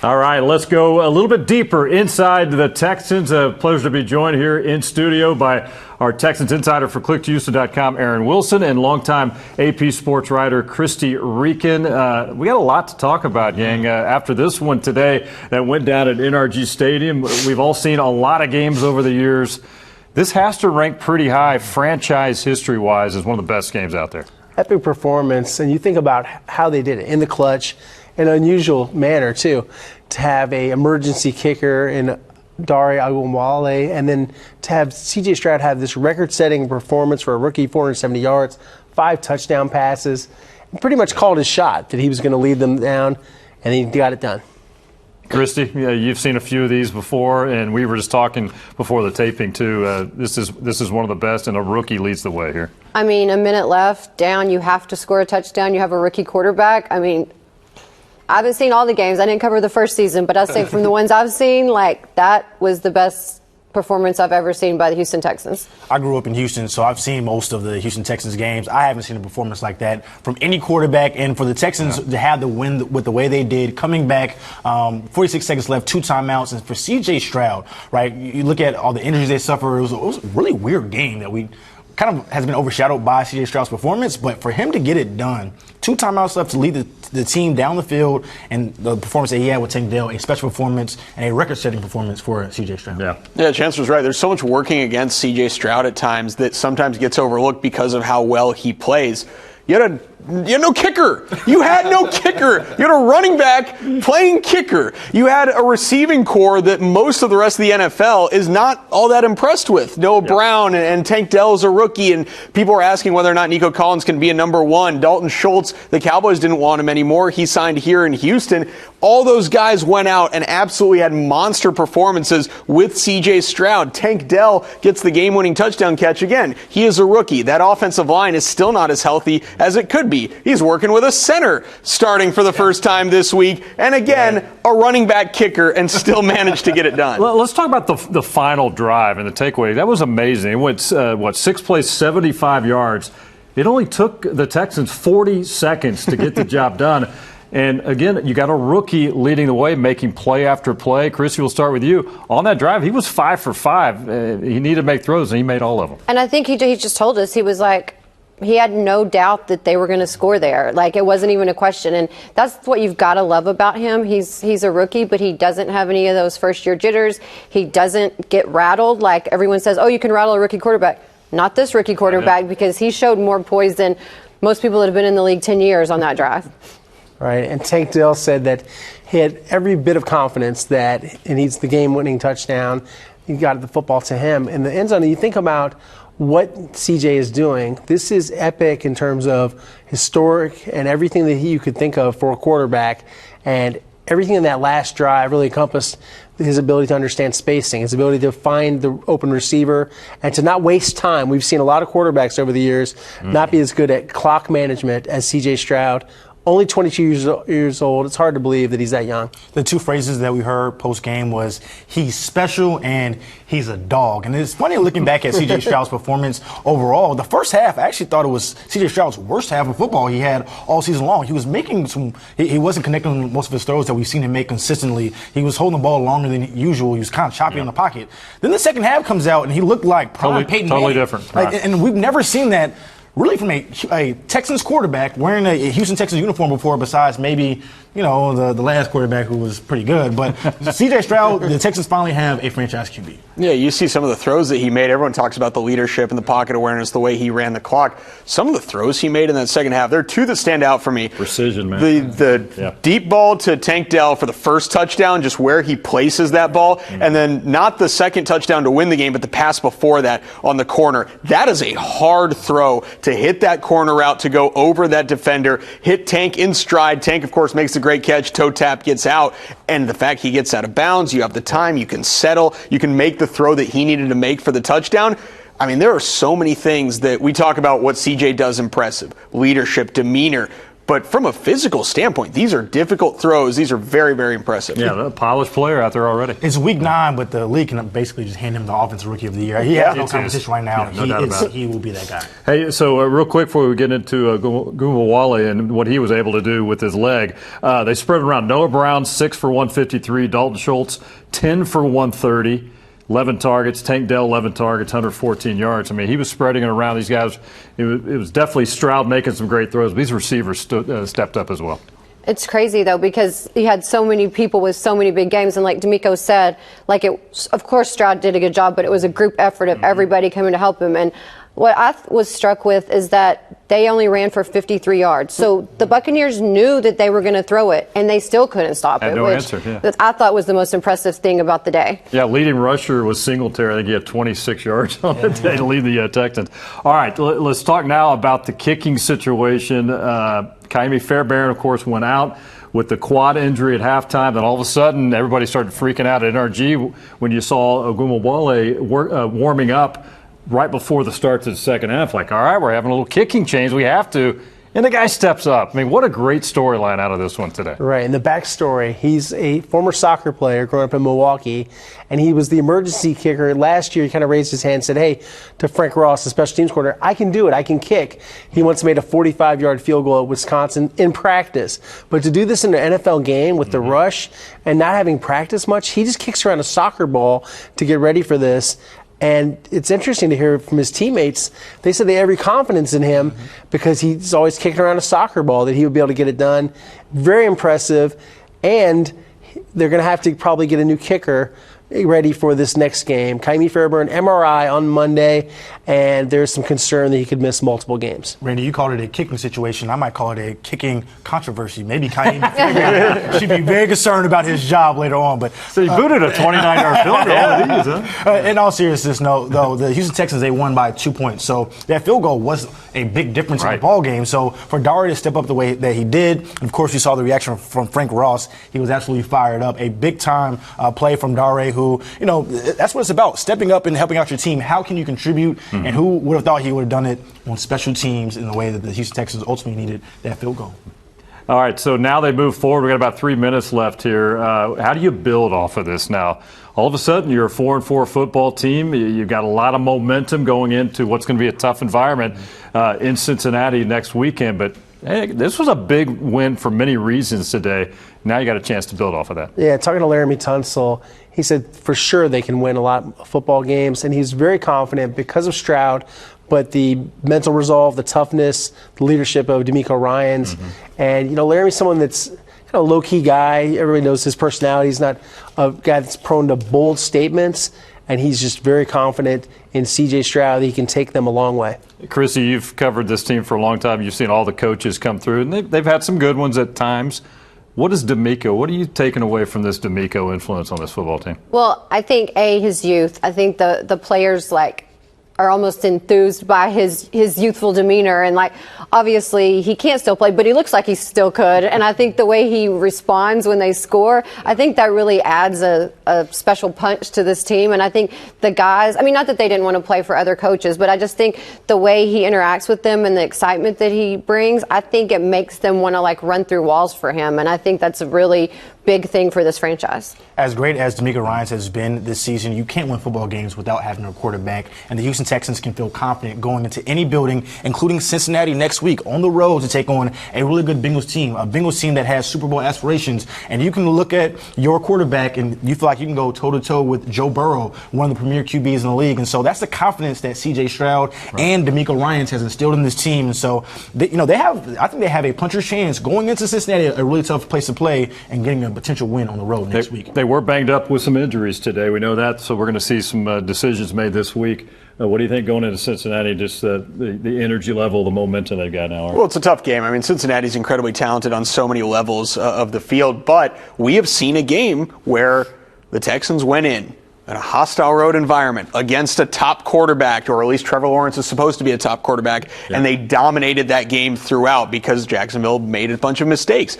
All right, let's go a little bit deeper inside the Texans. A pleasure to be joined here in studio by our Texans insider for ClickToHouston.com, Aaron Wilson, and longtime AP sports writer Christy Reekin. We got a lot to talk about, Yang. After this one today that went down at NRG Stadium, we've all seen a lot of games over the years. This has to rank pretty high, franchise history-wise, as one of the best games out there. Epic performance, and you think about how they did it in the clutch, in an unusual manner, too, to have a emergency kicker in Dare Ogunbowale, and then to have C.J. Stroud have this record-setting performance for a rookie, 470 yards, 5 touchdown passes, and pretty much called his shot that he was going to lead them down, and he got it done. Christy, you've seen a few of these before, and we were just talking before the taping, too. This is one of the best, and a rookie leads the way here. I mean, a minute left, down, you have to score a touchdown. You have a rookie quarterback. I mean, I haven't seen all the games. I didn't cover the first season, but I'll say from the ones I've seen, like, that was the best performance I've ever seen by the Houston Texans. I grew up in Houston, so I've seen most of the Houston Texans games. I haven't seen a performance like that from any quarterback, and for the Texans to have the win with the way they did, coming back, 46 seconds left, 2 timeouts, and for C.J. Stroud, right, you look at all the injuries they suffered, it was a really weird game that we kind of has been overshadowed by C.J. Stroud's performance, but for him to get it done, 2 timeouts left to lead the team down the field, and the performance that he had with Tank Dell, a special performance and a record-setting performance for C.J. Stroud. Yeah, Chancellor's right. There's so much working against C.J. Stroud at times that sometimes gets overlooked because of how well he plays. You had no kicker. You had no kicker. You had a running back playing kicker. You had a receiving core that most of the rest of the NFL is not all that impressed with. Noah Brown and Tank Dell is a rookie, and people are asking whether or not Nico Collins can be a number one. Dalton Schultz, the Cowboys didn't want him anymore. He signed here in Houston. All those guys went out and absolutely had monster performances with C.J. Stroud. Tank Dell gets the game-winning touchdown catch again. He is a rookie. That offensive line is still not as healthy as it could be. He's working with a center starting for the first time this week, and again, a running back kicker, and still managed to get it done. Well, let's talk about the final drive and the takeaway. That was amazing. It went, 6 plays, 75 yards. It only took the Texans 40 seconds to get the job done. And again, you got a rookie leading the way, making play after play. Chrissy, we'll start with you. On that drive, he was 5 for 5. He needed to make throws, and he made all of them. And I think he just told us, he was like, he had no doubt that they were going to score there. Like, it wasn't even a question. And that's what you've got to love about him. He's a rookie, but he doesn't have any of those first-year jitters. He doesn't get rattled. Like everyone says, oh, you can rattle a rookie quarterback. Not this rookie quarterback, because he showed more poise than most people that have been in the league 10 years on that drive. Right, and Tank Dell said that he had every bit of confidence that it needs the game-winning touchdown. He got the football to him. In the end zone, you think about what CJ is doing. This is epic in terms of historic and everything that you could think of for a quarterback. And everything in that last drive really encompassed his ability to understand spacing, his ability to find the open receiver, and to not waste time. We've seen a lot of quarterbacks over the years not be as good at clock management as CJ Stroud. Only 22 years old. It's hard to believe that he's that young. The 2 phrases that we heard post-game was, he's special and he's a dog. And it's funny looking back at C.J. Stroud's performance overall. The first half, I actually thought it was C.J. Stroud's worst half of football he had all season long. He was making he wasn't connecting most of his throws that we've seen him make consistently. He was holding the ball longer than usual. He was kind of choppy in the pocket. Then the second half comes out and he looked like prime Peyton Totally Manning. different. Like, and we've never seen that really from a Texans quarterback wearing a Houston Texans uniform before, besides maybe, the last quarterback who was pretty good. But C.J. Stroud, the Texans finally have a franchise QB. Yeah, you see some of the throws that he made. Everyone talks about the leadership and the pocket awareness, the way he ran the clock. Some of the throws he made in that second half, there are 2 that stand out for me. Precision, man. The deep ball to Tank Dell for the first touchdown, just where he places that ball, and then not the second touchdown to win the game, but the pass before that on the corner. That is a hard throw to hit that corner route, to go over that defender, hit Tank in stride. Tank, of course, makes the great catch, toe tap, gets out, and the fact he gets out of bounds, you have the time, you can settle, you can make the throw that he needed to make for the touchdown. I mean, there are so many things that we talk about what CJ does impressive, leadership, demeanor, But from a physical standpoint, these are difficult throws. These are very, very impressive. Yeah, a polished player out there already. It's week 9, but the league can basically just hand him the Offensive Rookie of the Year. He has no competition right now. Yeah, no doubt about it. He will be that guy. Hey, so real quick before we get into Gumawale and what he was able to do with his leg, they spread around. Noah Brown, 6 for 153. Dalton Schultz, 10 for 130. 11 targets. Tank Dell, 11 targets, 114 yards. I mean, he was spreading it around. These guys, it was definitely Stroud making some great throws. But these receivers stepped up as well. It's crazy, though, because he had so many people with so many big games. And like D'Amico said, of course, Stroud did a good job, but it was a group effort of everybody coming to help him. And what I was struck with is that they only ran for 53 yards. So the Buccaneers knew that they were going to throw it, and they still couldn't stop it. No answer, that I thought was the most impressive thing about the day. Yeah, leading rusher was Singletary. I think he had 26 yards on the day to lead the Texans. All right, let's talk now about the kicking situation. Kaimi Fairbairn, of course, went out with the quad injury at halftime. Then all of a sudden, everybody started freaking out at NRG when you saw Ogumawale warming up right before the start of the second half. Like, all right, we're having a little kicking change. We have to. And the guy steps up. I mean, what a great storyline out of this one today. Right, and the backstory, he's a former soccer player growing up in Milwaukee, and he was the emergency kicker. Last year, he kind of raised his hand and said, hey, to Frank Ross, the special teams coordinator, I can do it. I can kick. He once made a 45-yard field goal at Wisconsin in practice. But to do this in an NFL game with the rush and not having practiced much, he just kicks around a soccer ball to get ready for this. And it's interesting to hear from his teammates. They said they have every confidence in him because he's always kicking around a soccer ball, that he would be able to get it done. Very impressive. And they're going to have to probably get a new kicker ready for this next game. Kaimi Fairbairn, MRI on Monday, and there's some concern that he could miss multiple games. Randy, you called it a kicking situation. I might call it a kicking controversy. Maybe Kaimi Fairbairn should be very concerned about his job later on. But so he booted a 29-yard field goal. In all seriousness, though, the Houston Texans, they won by 2 points. So that field goal was a big difference in the ball game. So for Dare to step up the way that he did, and of course you saw the reaction from Frank Ross. He was absolutely fired up. A big-time play from Dare, who, that's what it's about, stepping up and helping out your team. How can you contribute? And who would have thought he would have done it on special teams in the way that the Houston Texans ultimately needed that field goal? All right, so now they move forward. We've got about 3 minutes left here. How do you build off of this now? All of a sudden, you're a 4-4 football team. You've got a lot of momentum going into what's going to be a tough environment in Cincinnati next weekend. But hey, this was a big win for many reasons today. Now you got a chance to build off of that. Yeah, talking to Laramie Tunsil, he said for sure they can win a lot of football games, and he's very confident because of Stroud, but the mental resolve, the toughness, the leadership of D'Amico Ryans. And, Laramie's someone that's a low-key guy. Everybody knows his personality. He's not a guy that's prone to bold statements, and he's just very confident in C.J. Stroud that he can take them a long way. Chrissy, you've covered this team for a long time. You've seen all the coaches come through, and they've had some good ones at times. What is D'Amico? What are you taking away from this D'Amico influence on this football team? Well, I think, his youth. I think the players, are almost enthused by his youthful demeanor, and obviously he can't still play, but he looks like he still could. And I think the way he responds when they score, I think that really adds a special punch to this team. And I think the guys, not that they didn't want to play for other coaches, but I just think the way he interacts with them and the excitement that he brings, I think it makes them want to run through walls for him. And I think that's a really big thing for this franchise. As great as D'Amico Ryans has been this season, you can't win football games without having a quarterback. And the Houston Texans can feel confident going into any building, including Cincinnati next week, on the road to take on a really good Bengals team, a Bengals team that has Super Bowl aspirations. And you can look at your quarterback and you feel like you can go toe-to-toe with Joe Burrow, one of the premier QBs in the league. And so that's the confidence that C.J. Stroud and D'Amico Ryans has instilled in this team. And so, I think they have a puncher's chance going into Cincinnati, a really tough place to play, and getting a potential win on the road next week. They were banged up with some injuries today. We know that, so we're going to see some decisions made this week. What do you think going into Cincinnati, just the energy level, the momentum they've got now? Well, it's a tough game. Cincinnati's incredibly talented on so many levels of the field, but we have seen a game where the Texans went in a hostile road environment against a top quarterback, or at least Trevor Lawrence is supposed to be a top quarterback, and they dominated that game throughout because Jacksonville made a bunch of mistakes.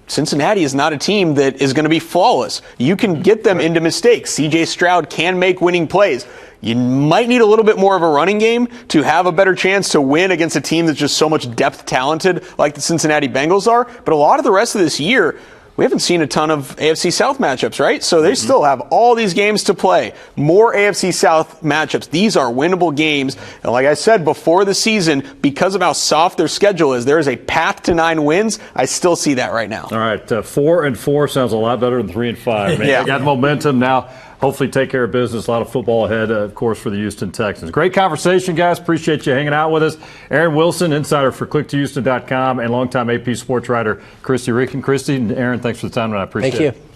Cincinnati is not a team that is going to be flawless. You can get them into mistakes. C.J. Stroud can make winning plays. You might need a little bit more of a running game to have a better chance to win against a team that's just so much depth talented like the Cincinnati Bengals are. But a lot of the rest of this year, we haven't seen a ton of AFC South matchups, right? So they still have all these games to play. More AFC South matchups. These are winnable games. And like I said before the season, because of how soft their schedule is, there is a path to 9 wins. I still see that right now. All right, 4-4 sounds a lot better than 3-5. Man. Yeah. They got momentum now. Hopefully take care of business. A lot of football ahead, of course, for the Houston Texans. Great conversation, guys. Appreciate you hanging out with us. Aaron Wilson, insider for ClickToHouston.com, and longtime AP sports writer Christy Ricken. Christy and Aaron, thanks for the time, and I appreciate it. Thank you.